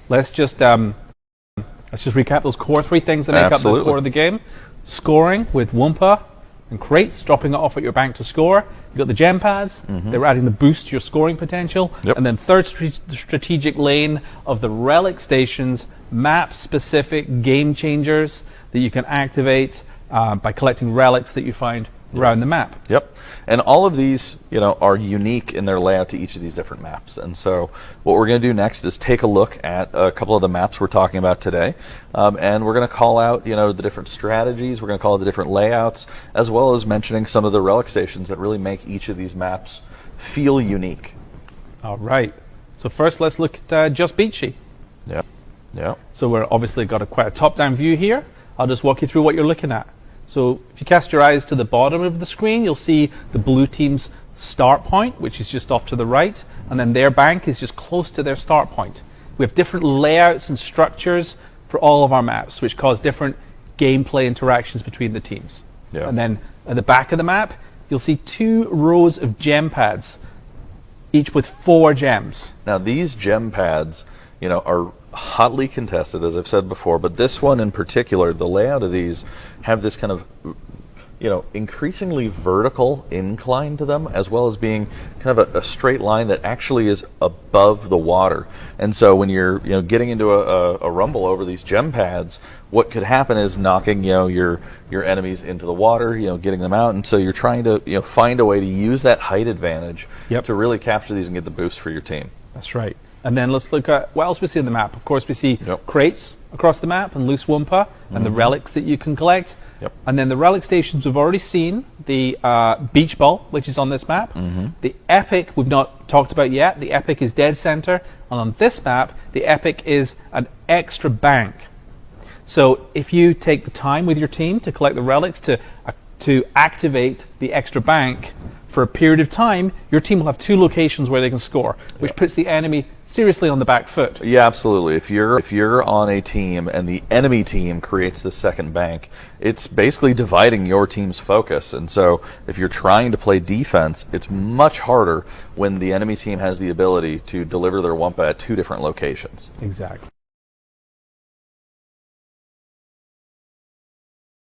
let's just recap those core three things that make up the core of the game. Scoring with Wumpa and crates, dropping it off at your bank to score. You've got the gem pads, they're adding the boost to your scoring potential. Yep. And then third strategic lane of the relic stations, map-specific game changers that you can activate by collecting relics that you find around the map. Yep. And all of these, are unique in their layout to each of these different maps. And so what we're going to do next is take a look at a couple of the maps we're talking about today. And we're going to call out, the different strategies. We're going to call out the different layouts, as well as mentioning some of the relic stations that really make each of these maps feel unique. All right. So first, let's look at just Beachy. Yep. Yep. So we're obviously got quite a top-down view here. I'll just walk you through what you're looking at. So if you cast your eyes to the bottom of the screen, you'll see the blue team's start point, which is just off to the right, and then their bank is just close to their start point. We have different layouts and structures for all of our maps, which cause different gameplay interactions between the teams. Yeah. And then at the back of the map, you'll see 2 rows of gem pads, each with 4 gems. Now these gem pads, are hotly contested, as I've said before, but this one in particular, the layout of these have this kind of, increasingly vertical incline to them, as well as being kind of a straight line that actually is above the water. And so when you're, getting into a rumble over these gem pads, what could happen is knocking, your enemies into the water, getting them out. And so you're trying to, find a way to use that height advantage to really capture these and get the boost for your team. That's right. And then let's look at what else we see on the map. Of course, we see crates across the map and loose Wumpa and the relics that you can collect. Yep. And then the relic stations we've already seen. The beach ball, which is on this map. The epic we've not talked about yet. The epic is dead center. And on this map, the epic is an extra bank. So if you take the time with your team to collect the relics to activate the extra bank for a period of time, your team will have 2 locations where they can score, which puts the enemy seriously on the back foot. Yeah, absolutely. If you're on a team and the enemy team creates the second bank, it's basically dividing your team's focus. And so if you're trying to play defense, it's much harder when the enemy team has the ability to deliver their Wumpa at 2 different locations. Exactly.